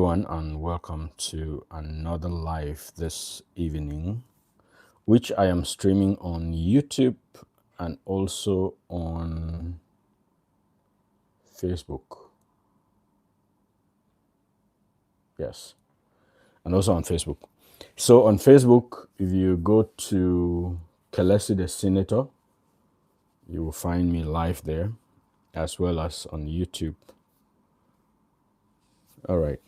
And welcome to another live this evening, which I am streaming on YouTube and also on Facebook. Yes, and also on Facebook. So on Facebook, if you go to Kelesi the Senator, you will find me live there, as well as on YouTube. All right.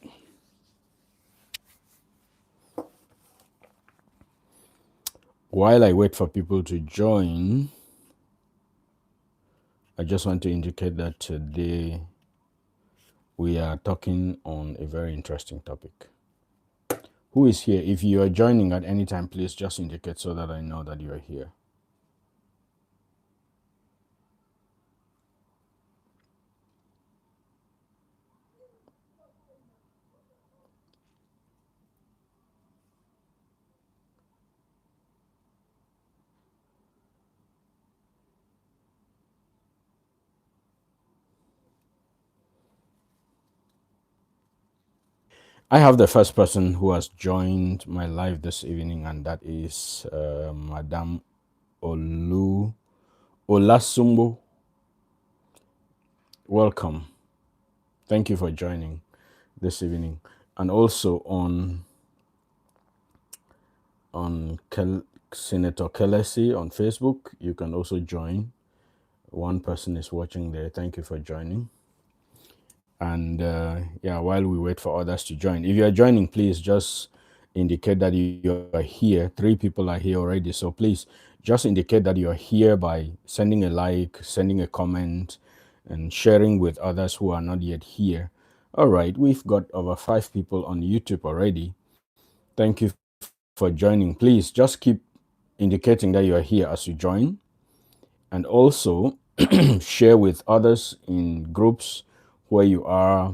While I wait for people to join, I just want to indicate that today we are talking on a very interesting topic. Who is here? If you are joining at any time, please just indicate so that I know that you are here. I have the first person who has joined my live this evening, and that is Madame Olu Olasumbo. Welcome. Thank you for joining this evening. And also on Senator Kelesi on Facebook, you can also join. One person is watching there. Thank you for joining. And yeah, while we wait for others to join, if you are joining, please just indicate that you are here. 3 people are here already, so please just indicate that you are here by sending a like, sending a comment, and sharing with others who are not yet here. All right, we've got over 5 people on YouTube already. Thank you for joining. Please just keep indicating that you are here as you join, and also share with others in groups where you are.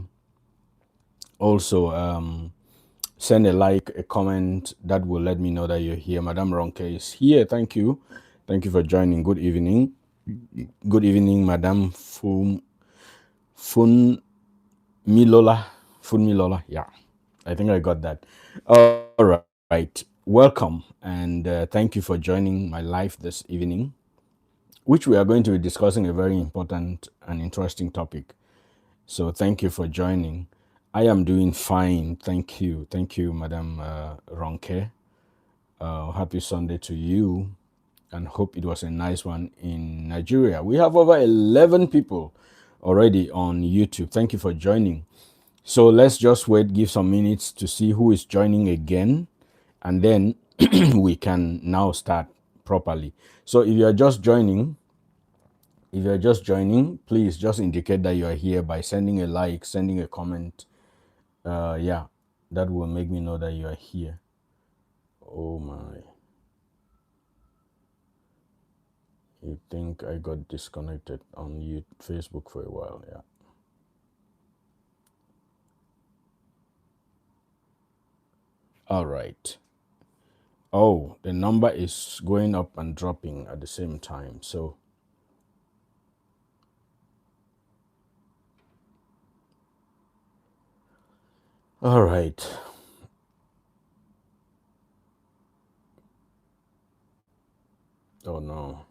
Also, send a like, a comment that will let me know that you're here. Madame Ronke is here. Thank you. Thank you for joining. Good evening. Good evening, Madame Fun Milola. Fun Milola. Yeah, I think I got that. All right. Welcome. And thank you for joining my live this evening, which we are going to be discussing a very important and interesting topic. So thank you for joining. I am doing fine. Thank you. Thank you, Madam Ronke. Happy Sunday to you, and hope it was a nice one in Nigeria. We have over 11 people already on YouTube. Thank you for joining. So let's just wait, give some minutes to see who is joining again, and then we can now start properly. So if you are just joining, please just indicate that you are here by sending a like, sending a comment. Yeah, that will make me know that you are here. Oh my. You think I got disconnected on Facebook for a while, yeah. All right. Oh, the number is going up and dropping at the same time. So, all right. Oh no.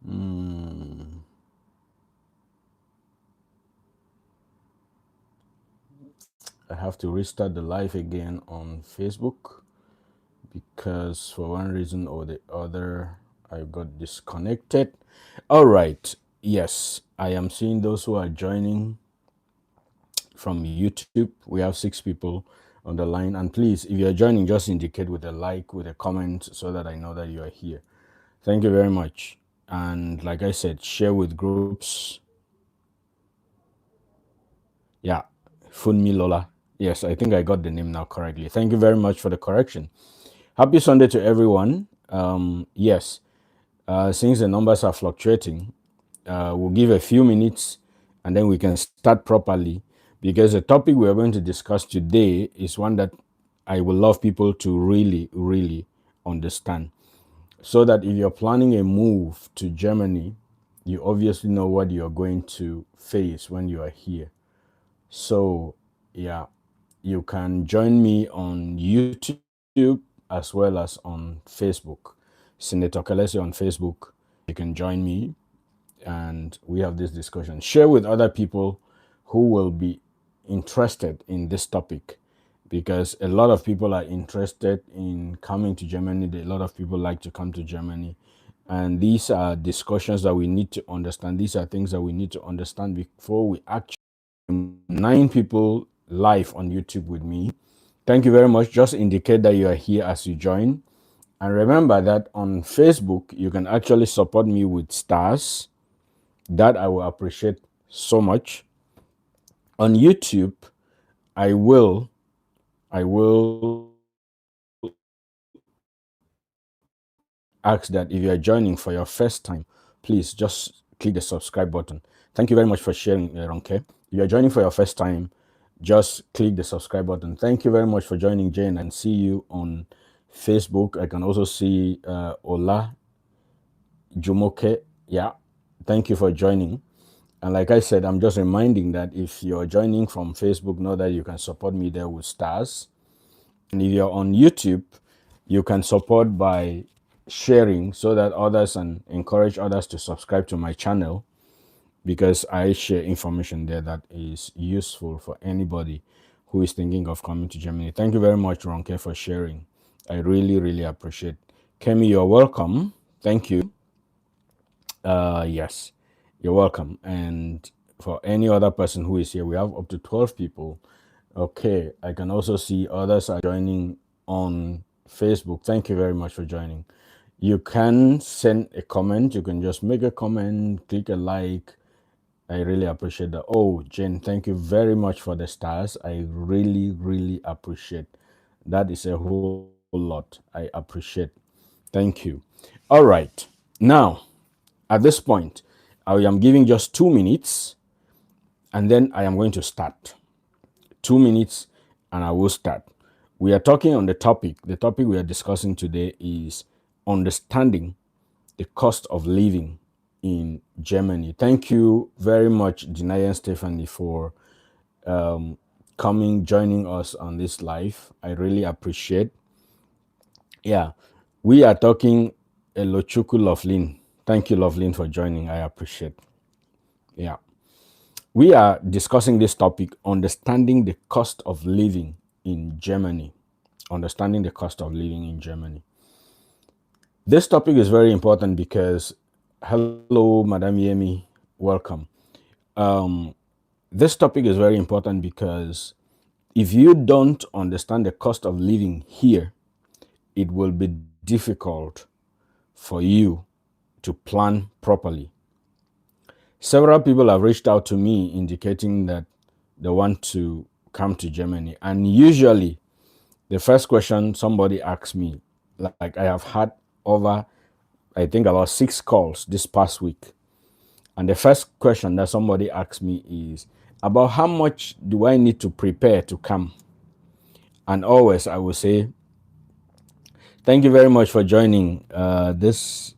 Hmm. I have to restart the live again on Facebook because for one reason or the other, I got disconnected. All right. Yes, I am seeing those who are joining from YouTube. We have 6 people on the line. And please, if you're joining, just indicate with a like, with a comment, so that I know that you are here. Thank you very much. And like I said, share with groups. Yeah, Funmi Lola. Yes, I think I got the name now correctly. Thank you very much for the correction. Happy Sunday to everyone. Yes, since the numbers are fluctuating, we'll give a few minutes and then we can start properly, because the topic we are going to discuss today is one that I would love people to really, really understand. So that if you're planning a move to Germany, you obviously know what you're going to face when you are here. So, yeah, you can join me on YouTube as well as on Facebook. Senator Kelesi on Facebook. You can join me and we have this discussion. Share with other people who will be interested in this topic because a lot of people are interested in coming to Germany. A lot of people like to come to Germany. And these are discussions that we need to understand. These are things that we need to understand before we actually 9 people live on YouTube with me. Thank you very much. Just indicate that you are here as you join. And remember that on Facebook, you can actually support me with stars. That I will appreciate so much. On YouTube, I will ask that if you are joining for your first time, please just click the subscribe button. Thank you very much for sharing, Ronke. If you are joining for your first time, just click the subscribe button. Thank you very much for joining, Jane, and see you on Facebook. I can also see Ola Jumoke. Yeah, thank you for joining. And like I said, I'm just reminding that if you're joining from Facebook, know that you can support me there with stars. And if you're on YouTube, you can support by sharing so that others and encourage others to subscribe to my channel because I share information there that is useful for anybody who is thinking of coming to Germany. Thank you very much, Ronke, for sharing. I really, really appreciate. Kemi, you're welcome. Thank you. Yes, you're welcome. And for any other person who is here, we have up to 12 people. Okay, I can also see others are joining on Facebook. Thank you very much for joining. You can send a comment. You can just make a comment, click a like. I really appreciate that. Oh, Jane, thank you very much for the stars. I really, really appreciate. That is a whole lot. I appreciate. Thank you. All right. Now, at this point, I am giving just 2 minutes and then I am going to start. 2 minutes and I will start. We are talking on the topic. The topic we are discussing today is understanding the cost of living in Germany. Thank you very much, Dinayan Stephanie, for coming, joining us on this live. I really appreciate. Yeah, we are talking Elochuku Lovelin. Thank you, Lovelin, for joining. I appreciate. Yeah. We are discussing this topic, understanding the cost of living in Germany. Understanding the cost of living in Germany. This topic is very important because, hello, Madam Yemi, welcome. This topic is very important because if you don't understand the cost of living here, it will be difficult for you to plan properly. Several people have reached out to me indicating that they want to come to Germany. And usually, the first question somebody asks me, like I have had over, I think, about 6 calls this past week. And the first question that somebody asks me is about how much do I need to prepare to come? And always I will say, thank you very much for joining. This,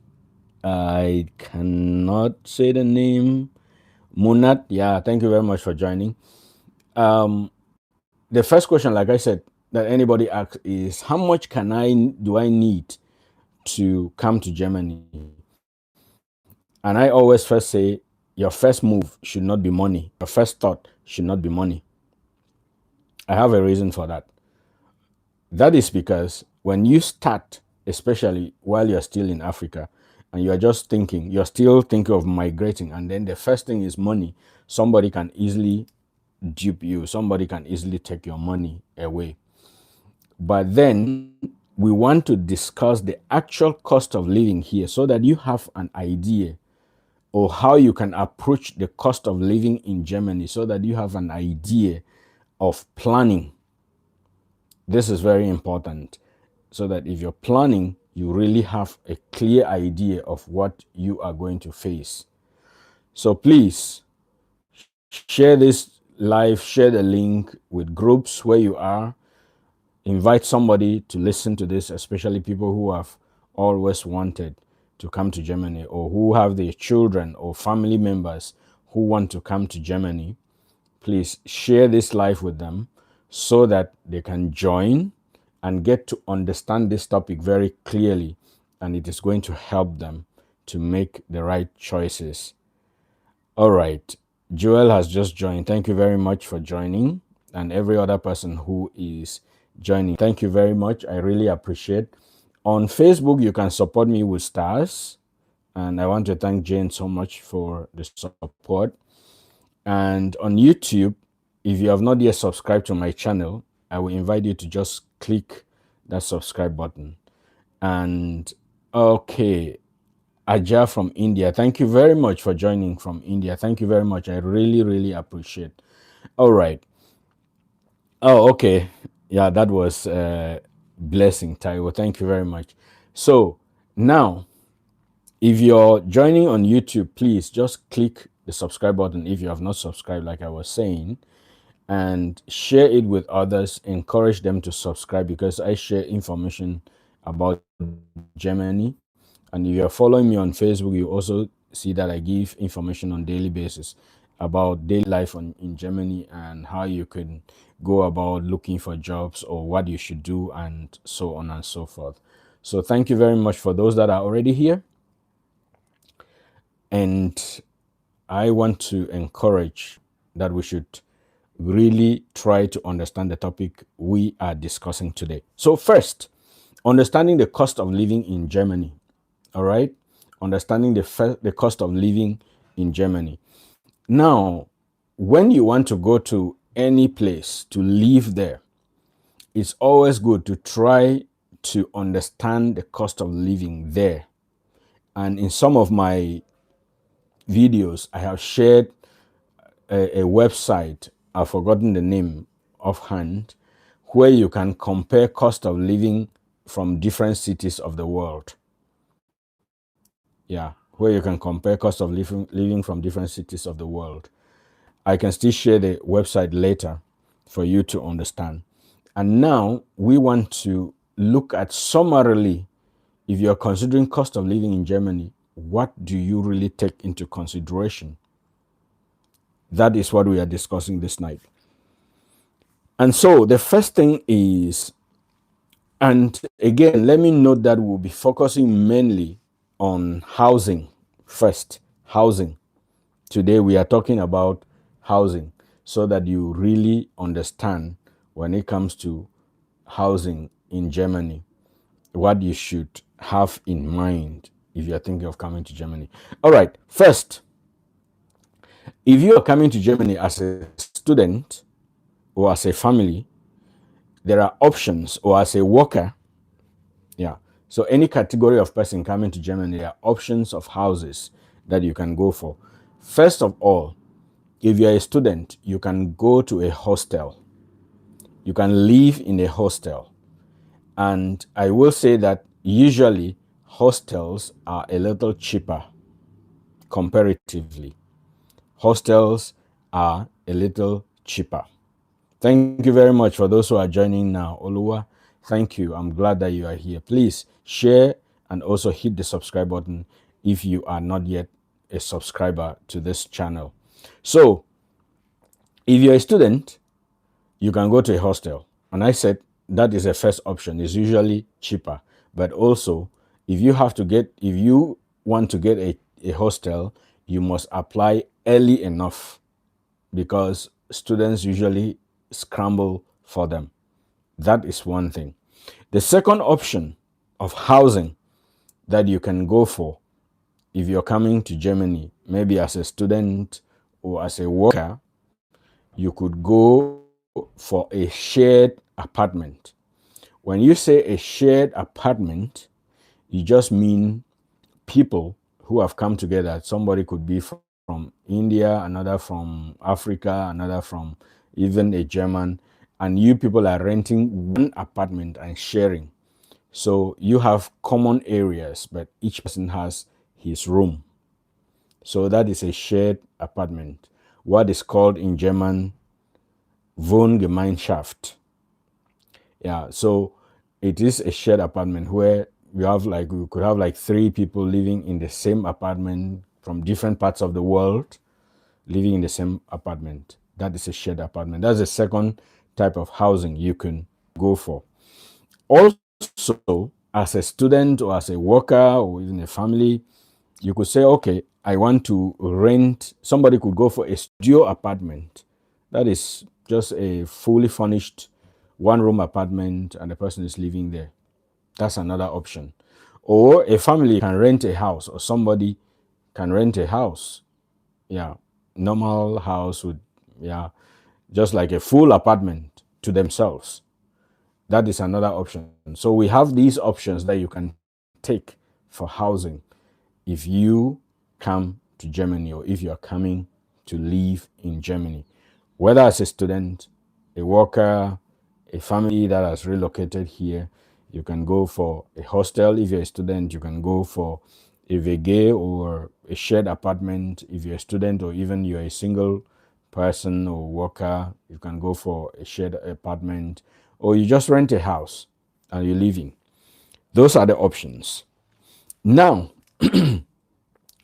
I cannot say the name. Munat, yeah, thank you very much for joining. The first question, like I said, that anybody asks is how much do I need to come to Germany? And I always first say your first move should not be money. Your first thought should not be money. I have a reason for that. That is because when you start, especially while you're still in Africa, and you're still thinking of migrating, and then the first thing is money, somebody can easily dupe you, somebody can easily take your money away. But then we want to discuss the actual cost of living here so that you have an idea or how you can approach the cost of living in Germany so that you have an idea of planning. This is very important so that if you're planning, you really have a clear idea of what you are going to face. So please share this live, share the link with groups where you are. Invite somebody to listen to this, especially people who have always wanted to come to Germany or who have their children or family members who want to come to Germany. please share this live with them so that they can join and get to understand this topic very clearly, and it is going to help them to make the right choices. All right. Joel has just joined. Thank you very much for joining. And every other person who is joining, thank you very much. I really appreciate. On Facebook, you can support me with stars. And I want to thank Jane so much for the support. And on YouTube, if you have not yet subscribed to my channel, I will invite you to just click that subscribe button. And okay, Aja from India, thank you very much for joining from India. Thank you very much. I really, really appreciate. All right. Oh, okay. Yeah, that was blessing, Taiwo. Thank you very much. So now, if you're joining on YouTube, please just click the subscribe button if you have not subscribed, like I was saying, and share it with others. Encourage them to subscribe because I share information about Germany. And if you're following me on Facebook, you also see that I give information on daily basis about daily life in Germany and how you can go about looking for jobs or what you should do and so on and so forth. So thank you very much for those that are already here. And I want to encourage that we should really try to understand the topic we are discussing today. So first, understanding the cost of living in Germany. All right, understanding the cost of living in Germany. Now, when you want to go to any place to live there, it's always good to try to understand the cost of living there. And in some of my videos, I have shared a website, I've forgotten the name offhand, where you can compare cost of living from different cities of the world. Yeah, where you can compare cost of living from different cities of the world. I can still share the website later for you to understand. And now we want to look at summarily, if you're considering cost of living in Germany, what do you really take into consideration? That is what we are discussing this night. And so the first thing is, and again, let me note that we'll be focusing mainly on housing first. Housing. Today we are talking about housing so that you really understand when it comes to housing in Germany, what you should have in mind if you're thinking of coming to Germany. All right, first, if you are coming to Germany as a student or as a family, there are options, or as a worker, yeah. So any category of person coming to Germany, there are options of houses that you can go for. First of all, if you're a student, you can go to a hostel. You can live in a hostel. And I will say that usually hostels are a little cheaper comparatively. Hostels are a little cheaper. Thank you very much for those who are joining now. Oluwa, thank you. I'm glad that you are here. Please share and also hit the subscribe button if you are not yet a subscriber to this channel. So, if you're a student, you can go to a hostel. And I said that is a first option. It's usually cheaper. But also, if you want to get a hostel, you must apply early enough because students usually scramble for them. That is one thing. The second option of housing that you can go for if you're coming to Germany, maybe as a student or as a worker, you could go for a shared apartment. When you say a shared apartment, you just mean people who have come together. Somebody could be from India, another from Africa, another from even a German, and you people are renting one apartment and sharing. So you have common areas, but each person has his room. So that is a shared apartment. What is called in German Wohngemeinschaft. Yeah, so it is a shared apartment where we could have like three people living in the same apartment from different parts of the world, living in the same apartment. That is a shared apartment. That's the second type of housing you can go for. Also, as a student or as a worker or even a family, you could say, okay, I want to rent. Somebody could go for a studio apartment. That is just a fully furnished one room apartment and the person is living there. That's another option. Or a family can rent a house, or somebody can rent a house. Yeah, normal house with, yeah, just like a full apartment to themselves. That is another option. So we have these options that you can take for housing if you come to Germany or if you are coming to live in Germany, whether as a student, a worker, a family that has relocated here. You can go for a hostel if you're a student. You can go for a vege or a shared apartment if you're a student, or even you're a single person or worker. You can go for a shared apartment, or you just rent a house and you're living. Those are the options. Now,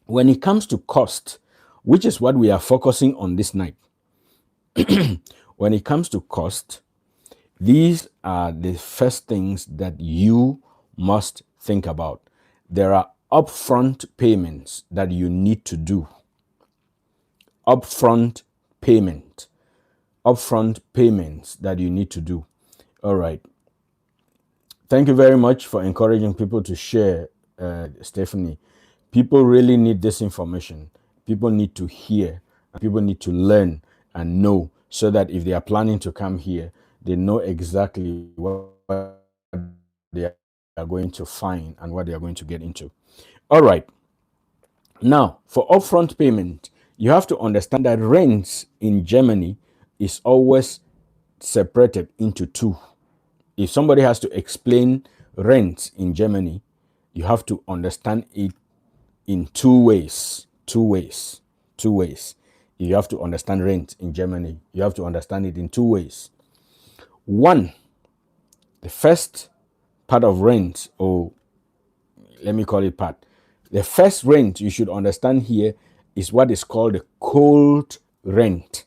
when it comes to cost, which is what we are focusing on this night, when it comes to cost, these are the first things that you must think about. There are upfront payments that you need to do. Upfront payment. Upfront payments that you need to do. All right. Thank you very much for encouraging people to share, Stephanie. People really need this information. People need to hear, and people need to learn and know, so that if they are planning to come here, they know exactly what they are going to find and what they are going to get into. All right. Now, for upfront payment, you have to understand that rents in Germany is always separated into two. If somebody has to explain rent in Germany, you have to understand it in two ways. Two ways. Two ways. If you have to understand rent in Germany, you have to understand it in two ways. One, the first part of rent, or let me call it part. The first rent you should understand here is what is called the cold rent.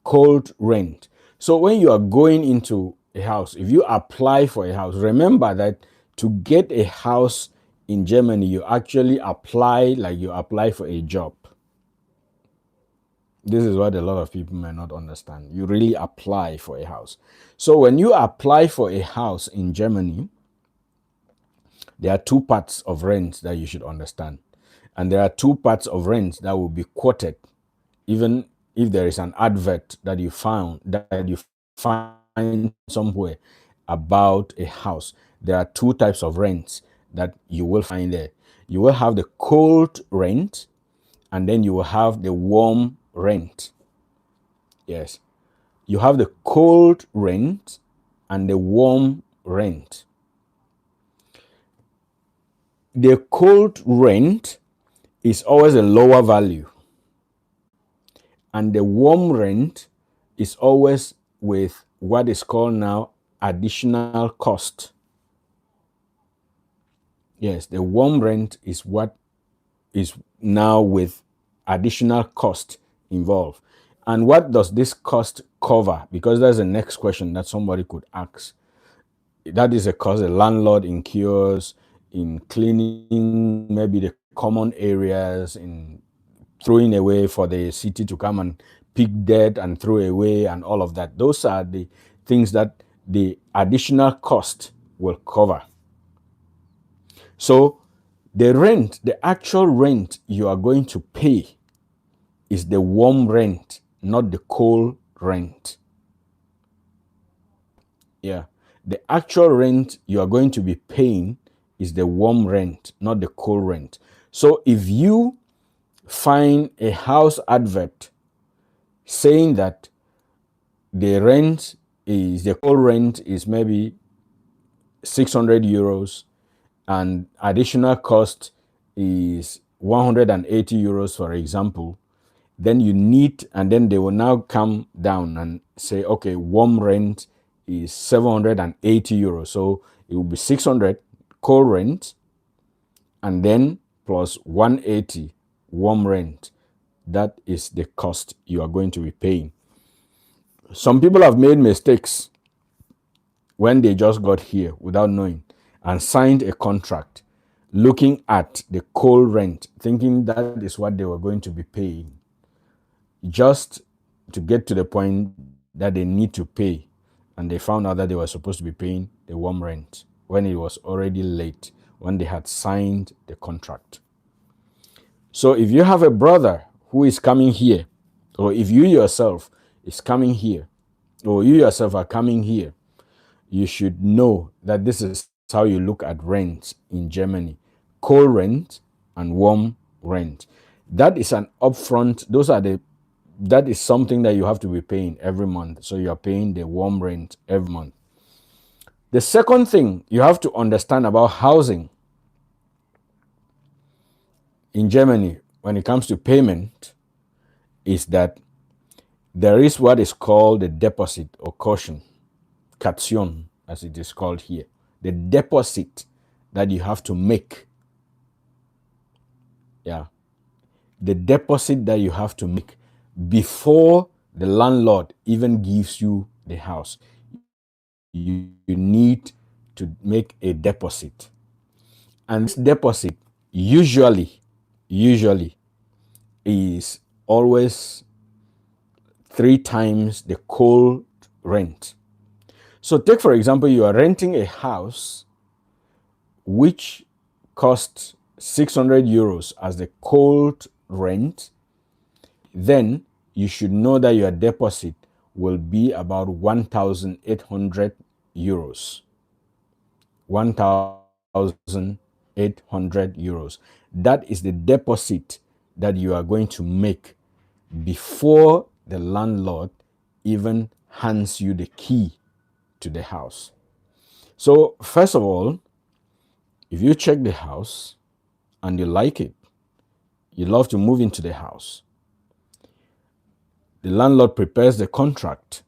Cold rent. So when you are going into a house, if you apply for a house, remember that to get a house in Germany, you actually apply like you apply for a job. This is what a lot of people may not understand. You really apply for a house. So when you apply for a house in Germany, there are two parts of rent that you should understand. And there are two parts of rent that will be quoted, even if there is an advert that you find somewhere about a house. There are two types of rents that you will find there. You will have the cold rent, and then you will have the warm rent. Yes. You have the cold rent and the warm rent. The cold rent is always a lower value, and the warm rent is always with what is called now additional cost. Yes, the warm rent is what is now with additional cost involved. And what does this cost cover? Because that's the next question that somebody could ask. That is a cost a landlord incurs in cleaning maybe the common areas, in throwing away for the city to come and pick dirt and throw away and all of that. Those are the things that the additional cost will cover. So the rent, the actual rent you are going to pay is the warm rent, not the cold rent. Yeah. The actual rent you are going to be paying is the warm rent, not the cold rent. So if you find a house advert saying that the cold rent is maybe 600 euros and additional cost is 180 euros, for example, then you need, and then they will now come down and say, okay, warm rent is 780 euros. So it will be 600 cold rent and then plus 180 warm rent. That is the cost you are going to be paying. Some people have made mistakes when they just got here without knowing and signed a contract looking at the cold rent, thinking that is what they were going to be paying, just to get to the point that they need to pay. And they found out that they were supposed to be paying the warm rent when it was already late, when they had signed the contract. So if you have a brother who is coming here, or if you yourself is coming here, or you yourself are coming here, you should know that this is how you look at rent in Germany: cold rent and warm rent. That is an upfront, that is something that you have to be paying every month. So you are paying the warm rent every month. The second thing you have to understand about housing in Germany when it comes to payment is that there is what is called the deposit or caution, Kaution, as it is called here. The deposit that you have to make. Yeah. The deposit that you have to make before the landlord even gives you the house. You need to make a deposit. And this deposit usually is always 3 times the cold rent. So take, for example, you are renting a house which costs 600 euros as the cold rent. Then you should know that your deposit will be about 1,800 euros. 1,800 euros. That is the deposit that you are going to make before the landlord even hands you the key to the house. So, first of all, if you check the house and you like it, you love to move into the house, the landlord prepares the contract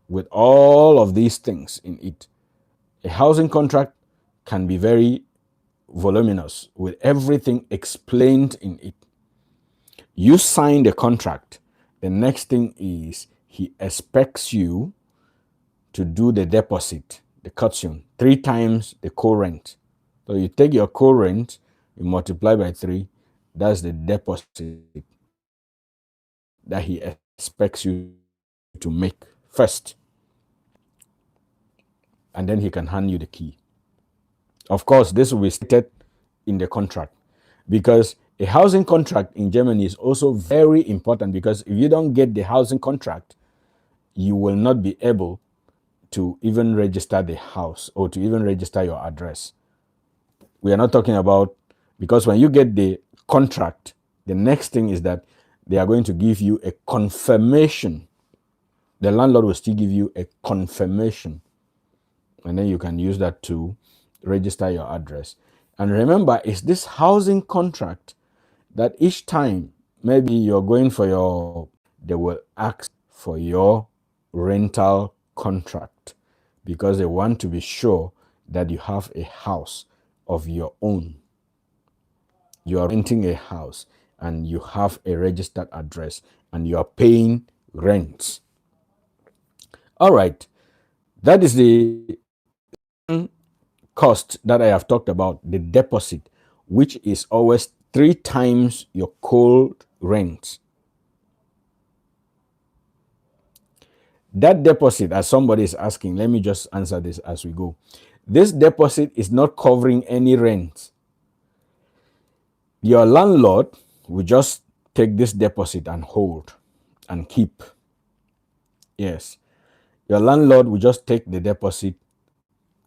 with all of these things in it. A housing contract can be very voluminous with everything explained in it. You sign the contract. The next thing is he expects you to do the deposit, the caution, 3 times the co-rent. So you take your co-rent, you multiply by 3, that's the deposit that he expects you to make first. And then he can hand you the key. Of course, this will be stated in the contract, because a housing contract in Germany is also very important, because if you don't get the housing contract, you will not be able to even register the house or to even register your address. We are not talking about, because when you get the contract, the next thing is that they are going to give you a confirmation. The landlord will still give you a confirmation, and then you can use that to register your address. And remember, it's this housing contract that each time maybe you're going for they will ask for your rental contract, because they want to be sure that you have a house of your own. You are renting a house and you have a registered address and you are paying rent. All right, that is the cost that I have talked about, the deposit, which is always 3 times your cold rent. That deposit, as somebody is asking, let me just answer this as we go. This deposit is not covering any rent. Your landlord will just take this deposit and hold and keep. Yes. Your landlord will just take the deposit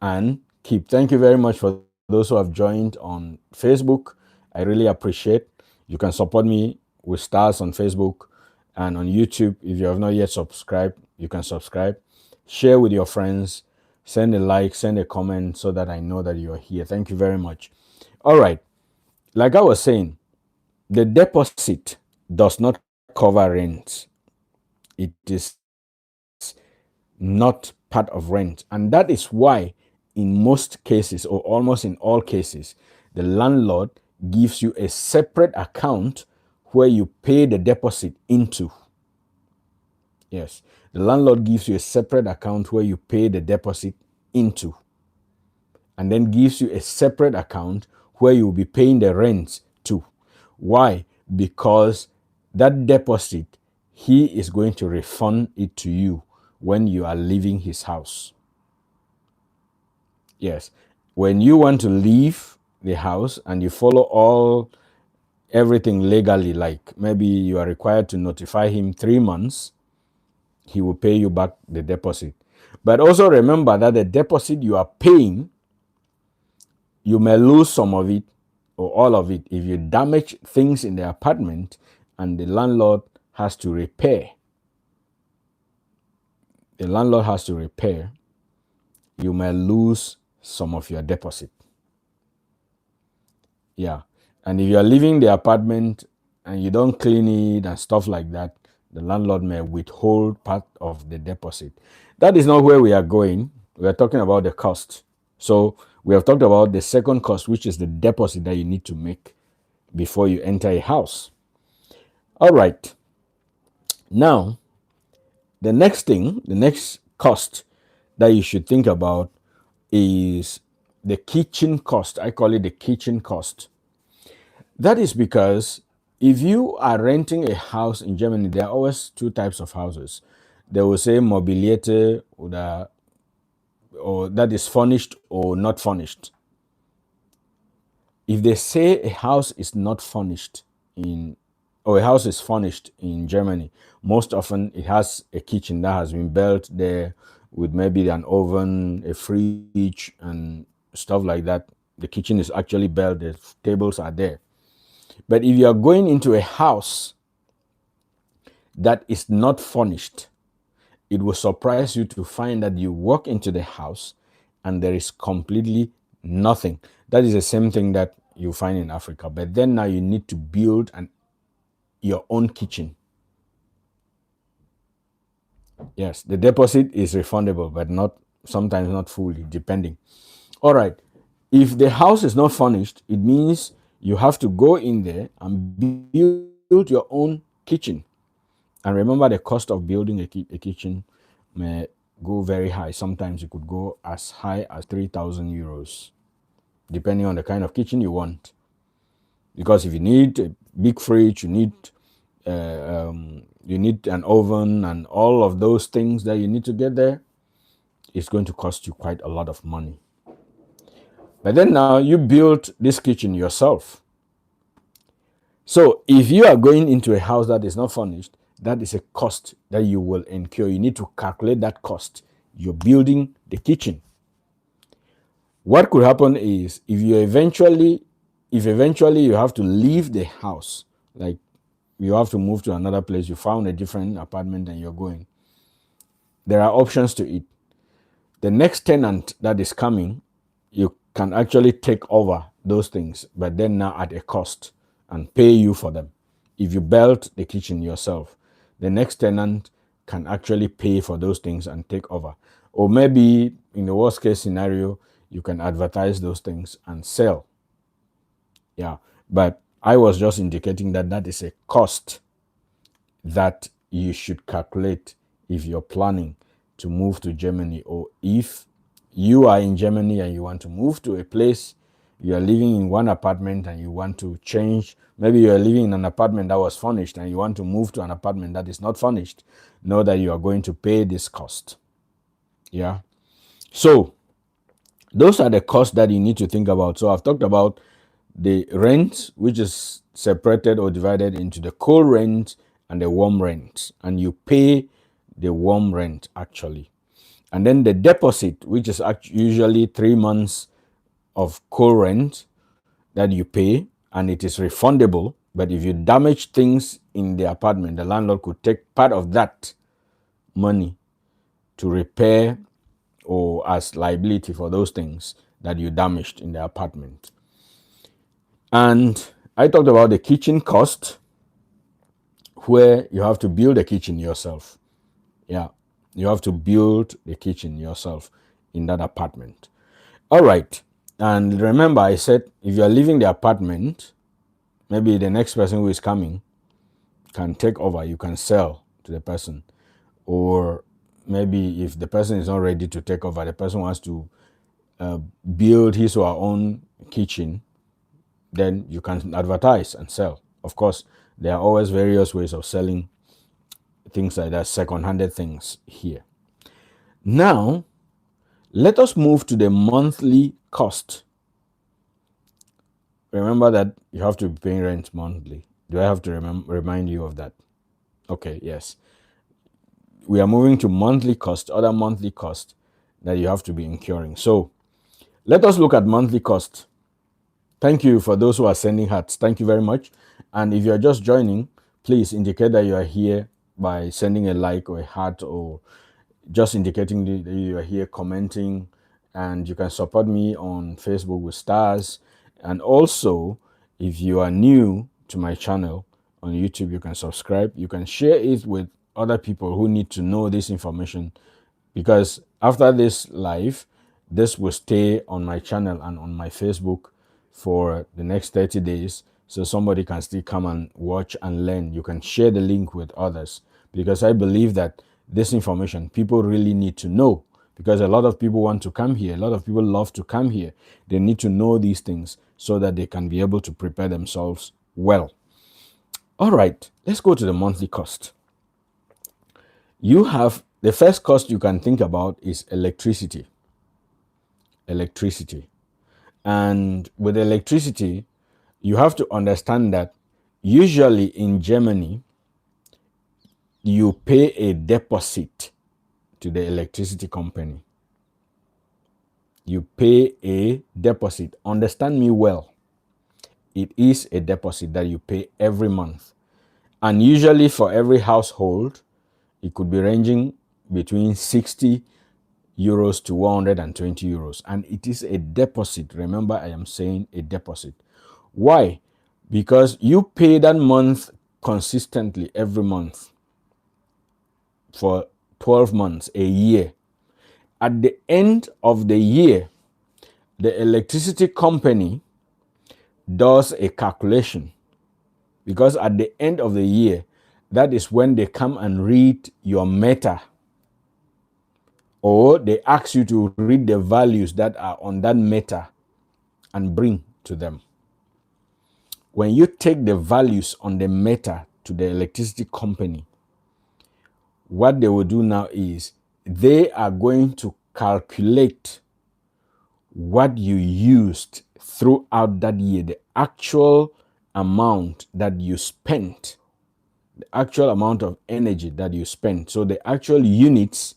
and keep. Thank you very much for those who have joined on Facebook. I really appreciate. You can support me with stars on Facebook and on YouTube. If you have not yet subscribed, you can subscribe. Share with your friends. Send a like, send a comment so that I know that you are here. Thank you very much. All right. Like I was saying, the deposit does not cover rent. It is not part of rent. And that is why, in most cases, or almost in all cases, the landlord gives you a separate account where you pay the deposit into. Yes. The landlord gives you a separate account where you pay the deposit into, and then gives you a separate account where you'll be paying the rent to. Why? Because that deposit, he is going to refund it to you when you are leaving his house. Yes. When you want to leave the house and you follow everything legally, like maybe you are required to notify him 3 months, he will pay you back the deposit. But also remember that the deposit you are paying, you may lose some of it or all of it if you damage things in the apartment and the landlord has to repair. The landlord has to repair. You may lose some of your deposit. Yeah. And if you're leaving the apartment and you don't clean it and stuff like that, the landlord may withhold part of the deposit. That is not where we are going. We are talking about the cost. So we have talked about the second cost, which is the deposit that you need to make before you enter a house. All right. Now, the next cost that you should think about is the kitchen cost. I call it the kitchen cost. That is because if you are renting a house in Germany, there are always two types of houses. They will say mobilierte or that is furnished or not furnished. If they say a house is not furnished or a house is furnished in Germany, most often it has a kitchen that has been built there with maybe an oven, a fridge, and stuff like that. The kitchen is actually built, the tables are there. But if you are going into a house that is not furnished, it will surprise you to find that you walk into the house and there is completely nothing. That is the same thing that you find in Africa. But then now you need to build your own kitchen. Yes, the deposit is refundable, but sometimes not fully, depending. All right. If the house is not furnished, it means you have to go in there and build your own kitchen. And remember, the cost of building a kitchen may go very high. Sometimes it could go as high as 3,000 euros, depending on the kind of kitchen you want. Because if you need a big fridge, you need an oven and all of those things that you need to get there, it's going to cost you quite a lot of money. But then now you build this kitchen yourself. So if you are going into a house that is not furnished, that is a cost that you will incur. You need to calculate that cost. You're building the kitchen. What could happen is if eventually you have to leave the house, like you have to move to another place, you found a different apartment and you're going, there are options to it. The next tenant that is coming, you can actually take over those things, but then now at a cost and pay you for them. If you built the kitchen yourself, the next tenant can actually pay for those things and take over. Or maybe in the worst case scenario, you can advertise those things and sell. Yeah, but I was just indicating that that is a cost that you should calculate if you're planning to move to Germany, or if you are in Germany and you want to move to a place, you are living in one apartment and you want to change. Maybe you are living in an apartment that was furnished and you want to move to an apartment that is not furnished. Know that you are going to pay this cost. Yeah. So those are the costs that you need to think about. So I've talked about the rent, which is separated or divided into the cold rent and the warm rent, and you pay the warm rent actually. And then the deposit, which is usually 3 months of cold rent that you pay, and it is refundable. But if you damage things in the apartment, the landlord could take part of that money to repair or as liability for those things that you damaged in the apartment. And I talked about the kitchen cost, where you have to build a kitchen yourself. Yeah, you have to build the kitchen yourself in that apartment. All right. And remember, I said if you are leaving the apartment, maybe the next person who is coming can take over. You can sell to the person. or maybe if the person is not ready to take over, the person wants to build his or her own kitchen, then you can advertise and sell. Of course, there are always various ways of selling things like that, second-handed things here. Now, let us move to the monthly cost. Remember that you have to be paying rent monthly. Do I have to remind you of that? Okay, yes. We are moving to monthly cost, other monthly cost that you have to be incurring. So let us look at monthly cost. Thank you for those who are sending hearts. Thank you very much. And if you're just joining, please indicate that you are here by sending a like or a heart, or just indicating that you are here, commenting. And you can support me on Facebook with stars. And also, if you are new to my channel on YouTube, you can subscribe. You can share it with other people who need to know this information, because after this live, this will stay on my channel and on my Facebook for the next 30 days, so somebody can still come and watch and learn. You can share the link with others, because I believe that this information people really need to know, because a lot of people want to come here, a lot of people love to come here. They need to know these things so that they can be able to prepare themselves well. All right, let's go to the monthly cost. You have the first cost you can think about is electricity. Electricity. And with electricity, you have to understand that usually in Germany, you pay a deposit to the electricity company. You pay a deposit. Understand me well. It is a deposit that you pay every month. And usually for every household, it could be ranging between 60 euros to 120 euros. And it is a deposit. Remember, I am saying a deposit. Why? Because you pay that month consistently every month for 12 months, a year. At the end of the year, the electricity company does a calculation, because at the end of the year, that is when they come and read your meter, or they ask you to read the values that are on that meter and bring to them. When you take the values on the meter to the electricity company, what they will do now is they are going to calculate what you used throughout that year, the actual amount that you spent, the actual amount of energy that you spent. So the actual units,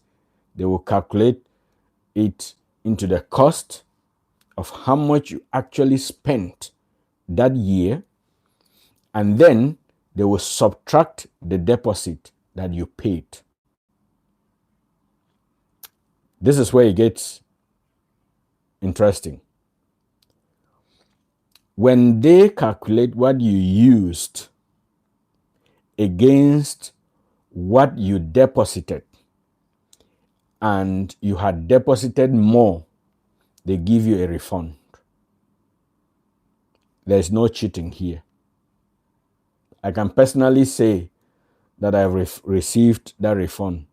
they will calculate it into the cost of how much you actually spent that year, and then they will subtract the deposit that you paid. This is where it gets interesting. When they calculate what you used against what you deposited, and you had deposited more, they give you a refund. There's no cheating here. I can personally say that I've received that refund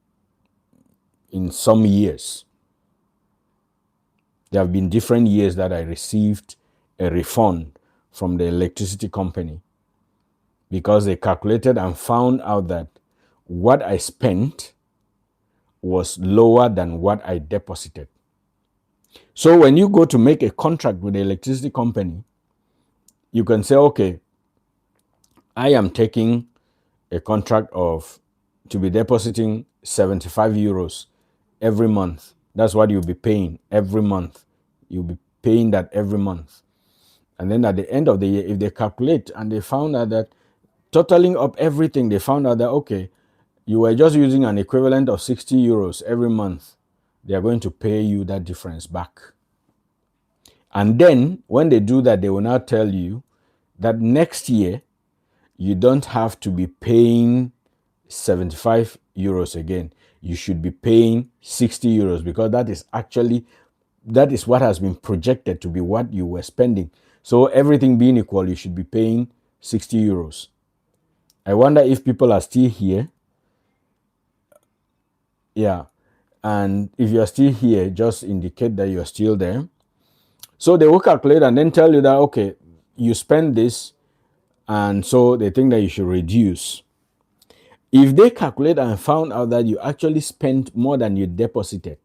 in some years. There have been different years that I received a refund from the electricity company, because they calculated and found out that what I spent was lower than what I deposited. So when you go to make a contract with the electricity company, you can say, okay, I am taking a contract of to be depositing 75 euros every month. That's what you'll be paying every month. You'll be paying that every month. And then at the end of the year, if they calculate and they found out that totaling up everything, they found out that, okay, you were just using an equivalent of 60 euros every month, they are going to pay you that difference back. And then when they do that, they will now tell you that next year, you don't have to be paying 75 euros again. You should be paying 60 euros, because that is what has been projected to be what you were spending. So everything being equal, you should be paying 60 euros. I wonder if people are still here. Yeah. And if you're still here, just indicate that you're still there. So they will calculate and then tell you that, okay, you spend this, and so they think that you should reduce. If they calculate and found out that you actually spent more than you deposited,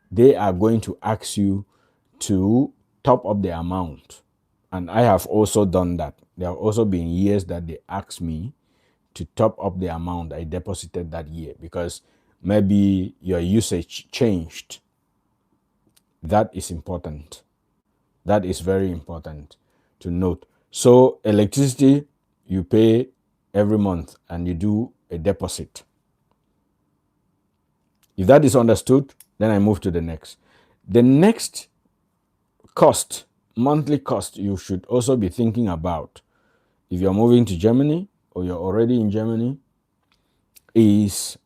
they are going to ask you to top up the amount. And I have also done that. There have also been years that they asked me to top up the amount I deposited that year because maybe your usage changed. That is important. That is very important to note. So, electricity, you pay every month and you do a deposit. If that is understood, then I move to the next. The next cost, monthly cost, you should also be thinking about if you're moving to Germany or you're already in Germany is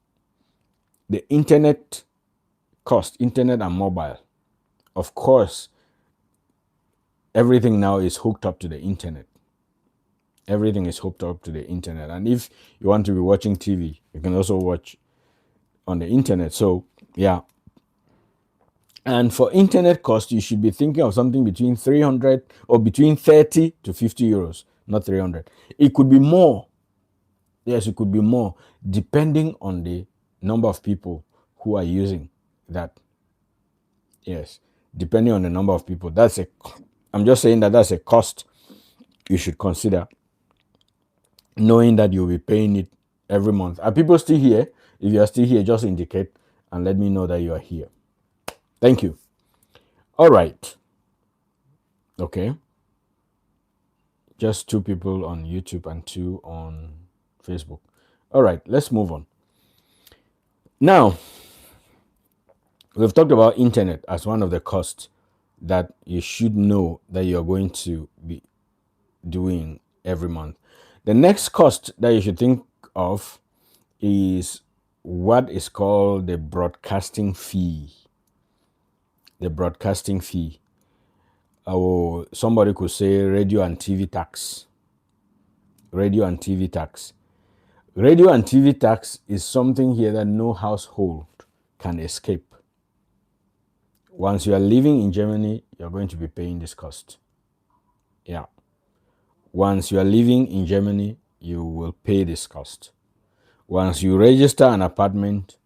the internet cost, internet and mobile. Of course, everything now is hooked up to the internet. Everything is hooked up to the internet. And if you want to be watching TV, you can also watch on the internet. So, yeah. And for internet cost, you should be thinking of something between 300 or between 30 to 50 euros, not 300. It could be more. Yes, it could be more depending on the number of people who are using that. Yes, depending on the number of people. I'm just saying that that's a cost you should consider, knowing that you'll be paying it every month. Are people still here? If you are still here, just indicate and let me know that you are here. Thank you. All right. Okay. Just 2 people on YouTube and 2 on Facebook. All right, let's move on. Now, we've talked about internet as one of the costs that you should know that you're going to be doing every month. The next cost that you should think of is what is called the broadcasting fee. The broadcasting fee. Or somebody could say radio and TV tax. Radio and TV tax. Radio and TV tax is something here that no household can escape. Once you are living in Germany, you're going to be paying this cost. Yeah. Once you are living in Germany, you will pay this cost. Once you register an apartment,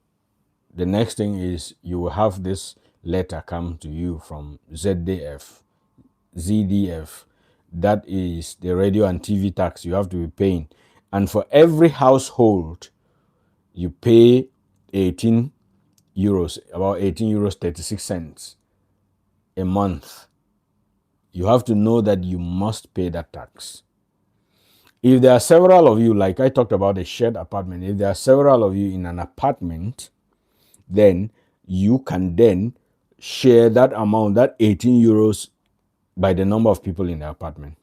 the next thing is you will have this letter come to you from ZDF. That is the radio and TV tax you have to be paying. And for every household, you pay 18 euros, about 18 euros 36 cents a month. You have to know that you must pay that tax. If there are several of you, like I talked about a shared apartment, if there are several of you in an apartment, then you can then share that amount, that 18 euros, by the number of people in the apartment.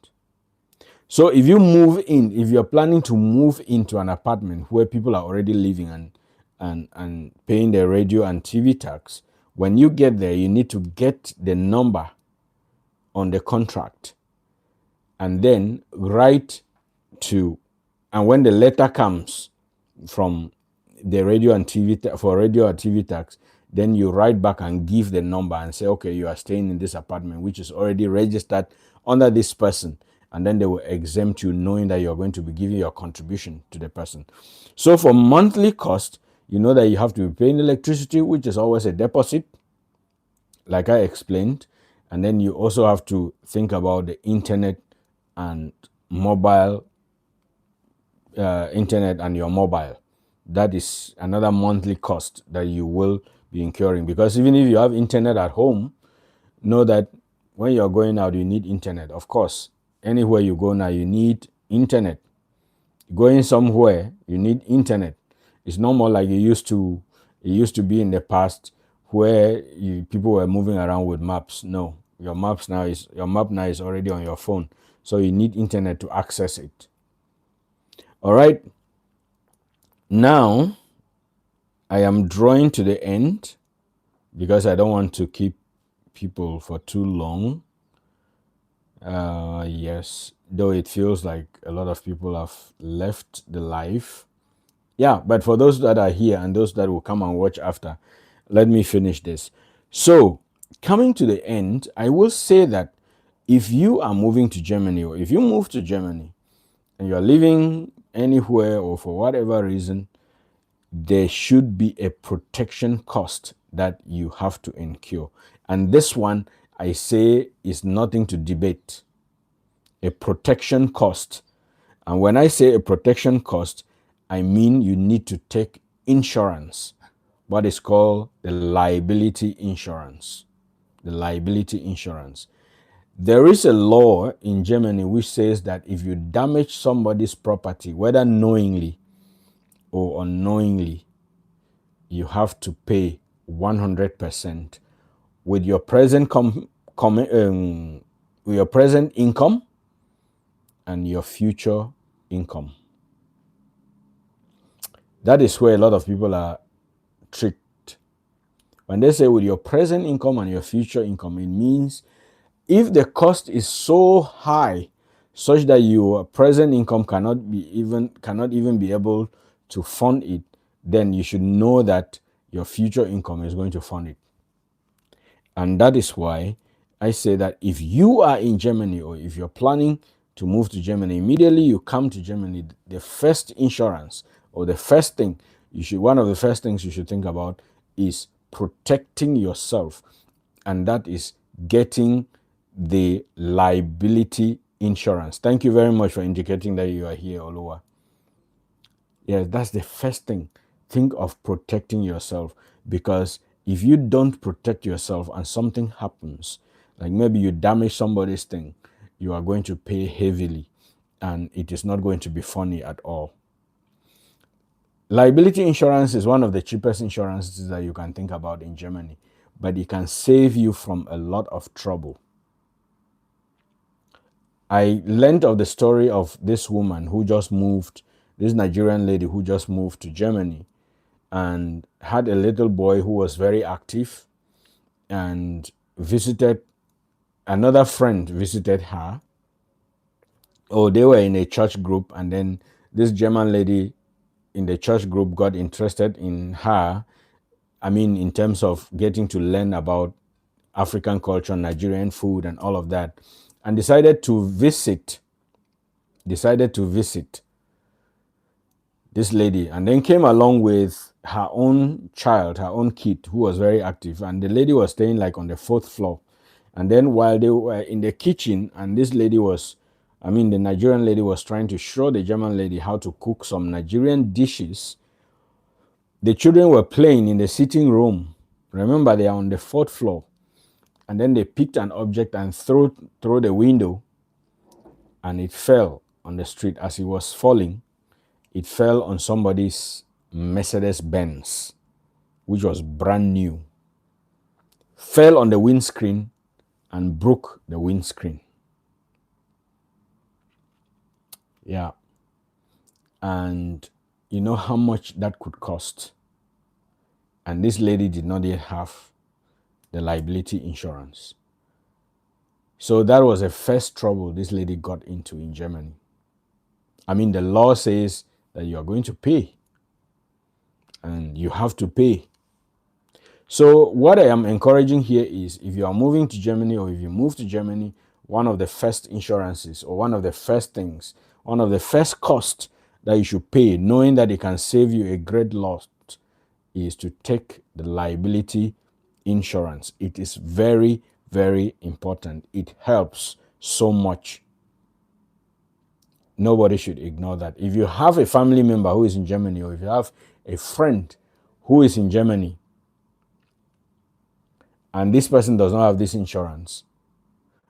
So if you move in, if you're planning to move into an apartment where people are already living and paying the radio and TV tax, when you get there, you need to get the number on the contract and then write to, and when the letter comes from the radio and TV tax, then you write back and give the number and say, okay, you are staying in this apartment which is already registered under this person, and then they will exempt you, knowing that you're going to be giving your contribution to the person. So for monthly cost, you know that you have to be paying electricity, which is always a deposit, like I explained, and then you also have to think about the internet and mobile internet and your mobile. That is another monthly cost that you will be incurring, because even if you have internet at home, know that when you're going out, you need internet. Of course, anywhere you go now, you need internet. Going somewhere, you need internet. It's no more like it used to be in the past, where people were moving around with maps. No, your map now is already on your phone, so you need internet to access it. All right. Now, I am drawing to the end because I don't want to keep people for too long. Yes, though it feels like a lot of people have left the live. Yeah, but for those that are here and those that will come and watch after, let me finish this. So, coming to the end, I will say that if you are moving to Germany, or if you move to Germany and you're living anywhere or for whatever reason, there should be a protection cost that you have to incur. And this one, I say, is nothing to debate. A protection cost. And when I say a protection cost, I mean you need to take insurance, what is called the liability insurance. The liability insurance. There is a law in Germany which says that if you damage somebody's property, whether knowingly or unknowingly, you have to pay 100% with your present with your present income and your future income. That is where a lot of people are tricked. When they say with your present income and your future income, it means if the cost is so high such that your present income cannot even be able to fund it, then you should know that your future income is going to fund it. And that is why I say that if you are in Germany or if you're planning to move to Germany, immediately you come to Germany, the first insurance or the first thing one of the first things you should think about is protecting yourself. And that is getting the liability insurance. Thank you very much for indicating that you are here, Oluwa. Yes, that's the first thing. Think of protecting yourself, because if you don't protect yourself and something happens, like maybe you damage somebody's thing, you are going to pay heavily and it is not going to be funny at all. Liability insurance is one of the cheapest insurances that you can think about in Germany, but it can save you from a lot of trouble. I learned of the story of this woman who just moved, this Nigerian lady who just moved to Germany and had a little boy who was very active, and another friend visited her. Oh, they were in a church group, and then this German lady in the church group got interested in her. I mean, in terms of getting to learn about African culture, Nigerian food, and all of that, and decided to visit this lady, and then came along with her own child, her own kid, who was very active. And the lady was staying like on the fourth floor. And then while they were in the kitchen, and this lady was, I mean, the Nigerian lady was trying to show the German lady how to cook some Nigerian dishes, the children were playing in the sitting room. Remember, they are on the fourth floor. And then they picked an object and threw through the window, and it fell on the street. As it was falling, it fell on somebody's Mercedes Benz, which was brand new, fell on the windscreen and broke the windscreen. Yeah. And you know how much that could cost. And this lady did not yet have the liability insurance. So that was the first trouble this lady got into in Germany. I mean, the law says that you are going to pay, and you have to pay. So what I am encouraging here is, if you are moving to Germany or if you move to Germany, one of the first insurances or one of the first things, one of the first costs that you should pay, knowing that it can save you a great loss, is to take the liability insurance. It is very, very important. It helps so much. Nobody should ignore that. If you have a family member who is in Germany, or if you have a friend who is in Germany, and this person does not have this insurance,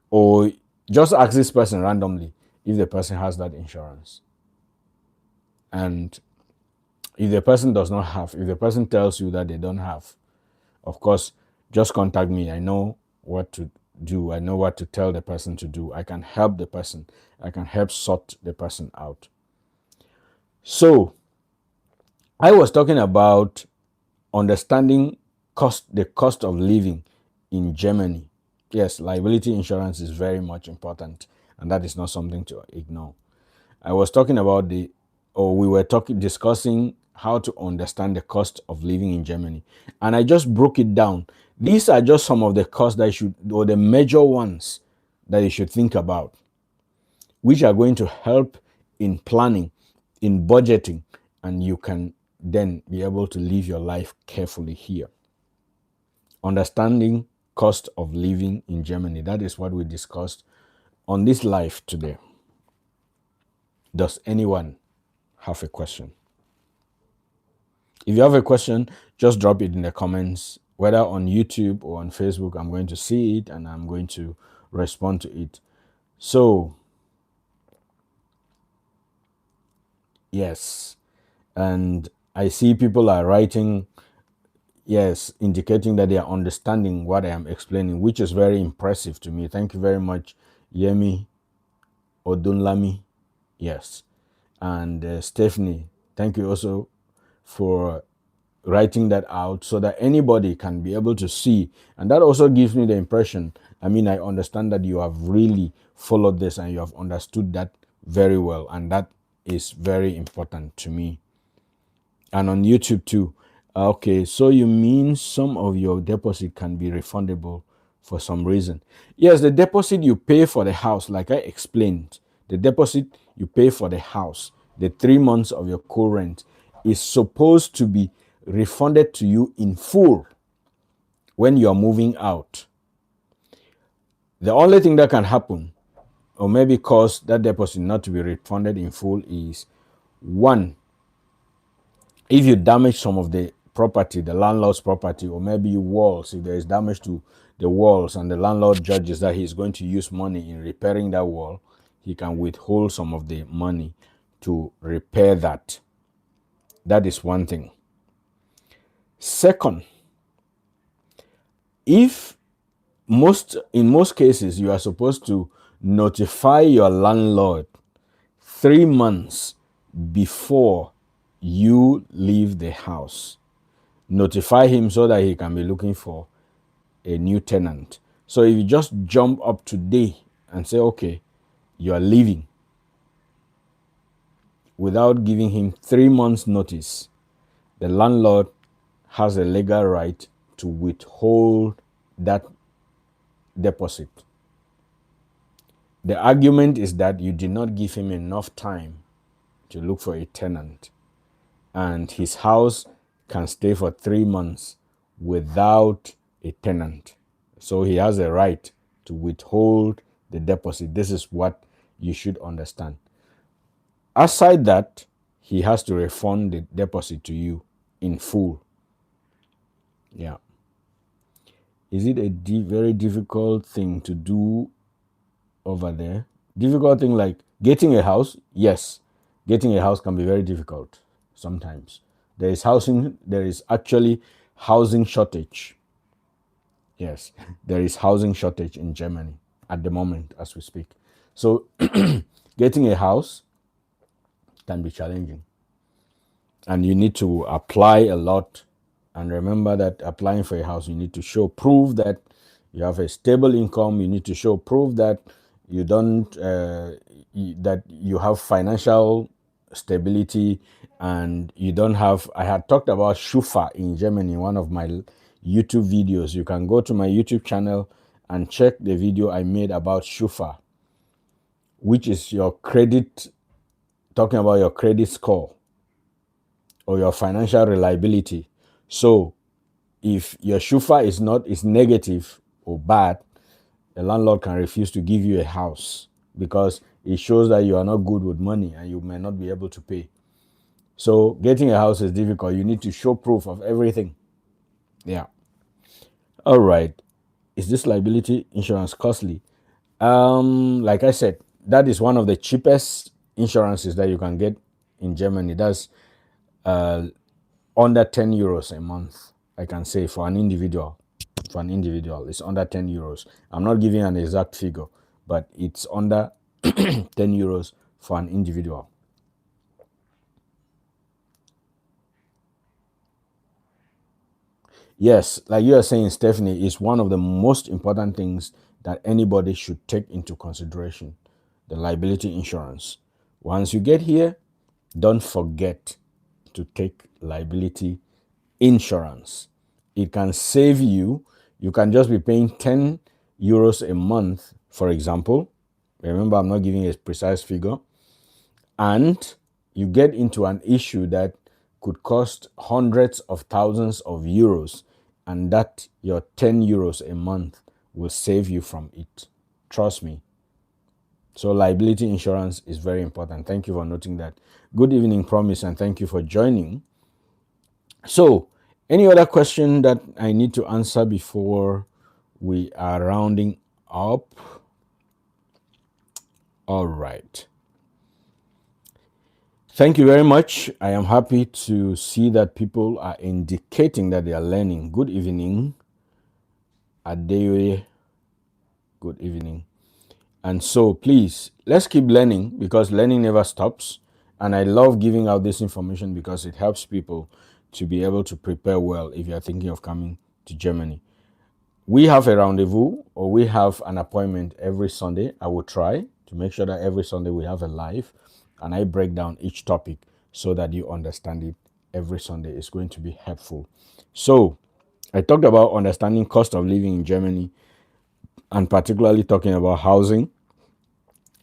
or just ask this person randomly if the person has that insurance. And if the person does not have, if the person tells you that they don't have, of course, just contact me. I know what to do. I know what to tell the person to do. I can help the person. I can help sort the person out. So I was talking about understanding the cost of living in Germany. Yes, liability insurance is very much important, and that is not something to ignore. I was talking about we were discussing how to understand the cost of living in Germany. And I just broke it down. These are just some of the costs that you should, or the major ones that you should think about, which are going to help in planning, in budgeting, and you can then be able to live your life carefully here. Understanding cost of living in Germany. That is what we discussed on this live today. Does anyone have a question? If you have a question, just drop it in the comments, whether on YouTube or on Facebook. I'm going to see it and I'm going to respond to it. So, yes. And I see people are writing, yes, indicating that they are understanding what I am explaining, which is very impressive to me. Thank you very much, Yemi Odunlami. Yes. And Stephanie, thank you also for writing that out so that anybody can be able to see. And that also gives me the impression, I mean, I understand that you have really followed this and you have understood that very well. And that is very important to me. And on YouTube too. Okay, so you mean some of your deposit can be refundable for some reason? Yes, the deposit you pay for the house, like I explained, the deposit you pay for the house, the 3 months of your co-rent, is supposed to be refunded to you in full when you are moving out. The only thing that can happen, or maybe cause that deposit not to be refunded in full, is one, if you damage some of the property, the landlord's property, or maybe walls, if there is damage to the walls and the landlord judges that he's going to use money in repairing that wall, he can withhold some of the money to repair that. That is one thing. Second, if in most cases you are supposed to notify your landlord 3 months before you leave the house. Notify him so that he can be looking for a new tenant. So if you just jump up today and say, okay, you are leaving without giving him 3 months notice, the landlord has a legal right to withhold that deposit. The argument is that you did not give him enough time to look for a tenant, and his house can stay for 3 months without a tenant. So he has a right to withhold the deposit. This is what you should understand. Aside that, he has to refund the deposit to you in full. Yeah. Is it a very difficult thing to do over there? Difficult thing like getting a house? Yes. Getting a house can be very difficult sometimes. There is actually housing shortage. Yes, there is housing shortage in Germany at the moment as we speak. So getting a house can be challenging. And you need to apply a lot. And remember that applying for a house, you need to show proof that you have a stable income. You need to show proof that you don't that you have financial stability, and you don't have. I had talked about Schufa in Germany in one of my YouTube videos. You can go to my YouTube channel and check the video I made about Schufa, which is your credit, talking about your credit score or your financial reliability. So if your Schufa is negative or bad, a landlord can refuse to give you a house because it shows that you are not good with money and you may not be able to pay. So getting a house is difficult. You need to show proof of everything. Yeah. All right. Is this liability insurance costly? Like I said, that is one of the cheapest insurances that you can get in Germany. That's under 10 euros a month, I can say, for an individual. For an individual, it's under 10 euros. I'm not giving an exact figure, but it's under 10 euros for an individual. Yes, like you are saying, Stephanie, is one of the most important things that anybody should take into consideration, the liability insurance. Once you get here, don't forget to take liability insurance. It can save you. You can just be paying 10 euros a month, for example. Remember, I'm not giving a precise figure. And you get into an issue that could cost hundreds of thousands of euros, and that your 10 euros a month will save you from it. Trust me. So liability insurance is very important. Thank you for noting that. Good evening, Promise, and thank you for joining. So, any other question that I need to answer before we are rounding up? All right. Thank you very much. I am happy to see that people are indicating that they are learning. Good evening, Adeoye. Good evening. And so please, let's keep learning because learning never stops. And I love giving out this information because it helps people to be able to prepare well if you're thinking of coming to Germany. We have a rendezvous or we have an appointment every Sunday. I will try to make sure that every Sunday we have a live and I break down each topic so that you understand it every Sunday. It's going to be helpful. So I talked about understanding cost of living in Germany and particularly talking about housing.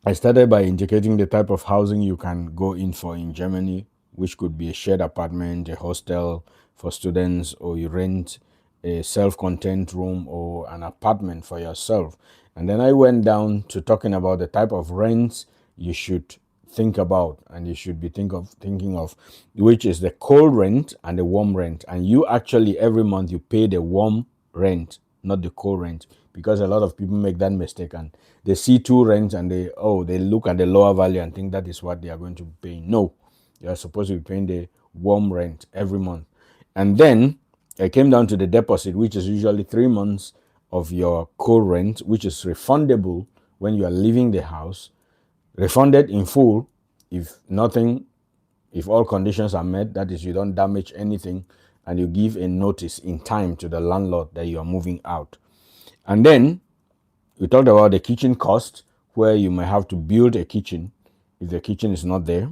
I started by indicating the type of housing you can go in for in Germany, which could be a shared apartment, a hostel for students, or you rent a self-contained room or an apartment for yourself. And then I went down to talking about the type of rents you should think about and you should be thinking of, which is the cold rent and the warm rent. And you actually every month you pay the warm rent, not the cold rent, because a lot of people make that mistake and they see two rents and they look at the lower value and think that is what they are going to be paying. No, you are supposed to be paying the warm rent every month. And then I came down to the deposit, which is usually 3 months of your cold rent, which is refundable when you are leaving the house, refunded in full if all conditions are met, that is, you don't damage anything, and you give a notice in time to the landlord that you are moving out. And then we talked about the kitchen cost, where you might have to build a kitchen if the kitchen is not there.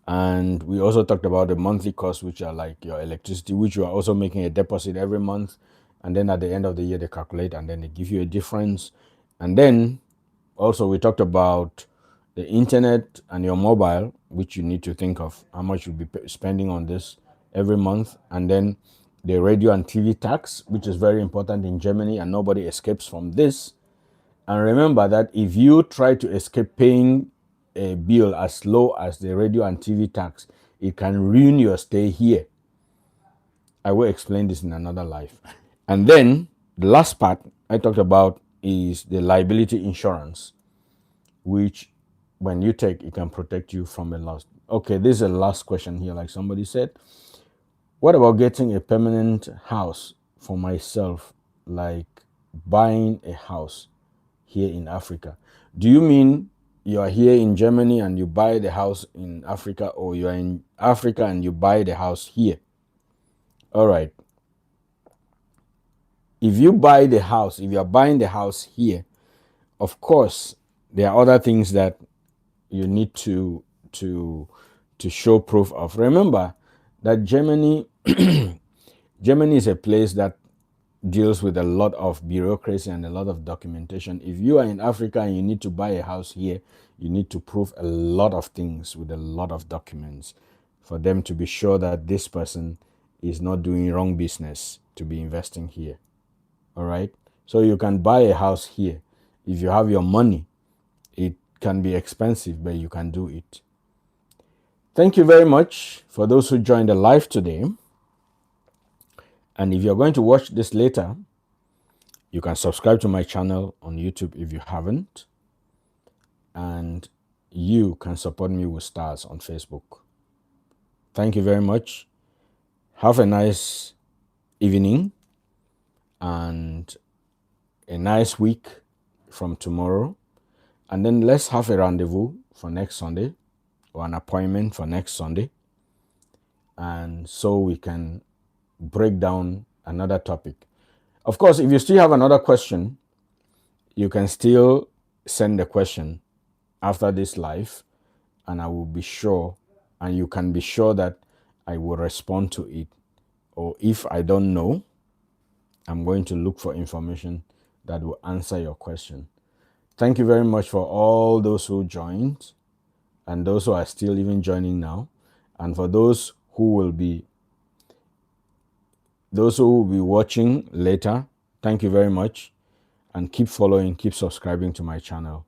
And we also talked about the monthly costs, which are like your electricity, which you are also making a deposit every month. And then at the end of the year, they calculate and then they give you a difference. And then also we talked about the internet and your mobile, which you need to think of how much you'll be spending on this every month. And then the radio and TV tax, which is very important in Germany and nobody escapes from this. And remember that if you try to escape paying a bill as low as the radio and TV tax, it can ruin your stay here. I will explain this in another life. And then the last part I talked about is the liability insurance, which when you take, it can protect you from a loss. Okay, this is a last question here, like somebody said. What about getting a permanent house for myself, like buying a house here in Africa? Do you mean you are here in Germany and you buy the house in Africa, or you are in Africa and you buy the house here? All right. If you buy the house, if you are buying the house here, of course, there are other things that you need to show proof of. Remember that Germany is a place that deals with a lot of bureaucracy and a lot of documentation. If you are in Africa and you need to buy a house here, you need to prove a lot of things with a lot of documents for them to be sure that this person is not doing wrong business to be investing here. All right. So you can buy a house here. If you have your money, it can be expensive, but you can do it. Thank you very much for those who joined the live today. And if you're going to watch this later, you can subscribe to my channel on YouTube if you haven't. And you can support me with stars on Facebook. Thank you very much. Have a nice evening and a nice week from tomorrow. And then let's have a rendezvous for next Sunday or an appointment for next Sunday. And so we can break down another topic. Of course, if you still have another question, you can still send the question after this live, and I will be sure and you can be sure that I will respond to it. Or if I don't know, I'm going to look for information that will answer your question. Thank you very much for all those who joined and those who are still even joining now. And for those who will be watching later, thank you very much. And keep following, keep subscribing to my channel.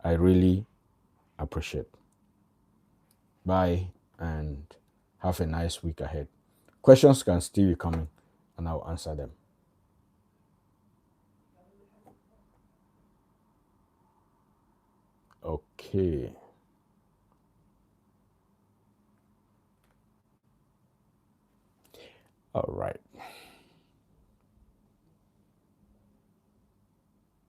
I really appreciate. Bye and have a nice week ahead. Questions can still be coming and I'll answer them. Okay. All right.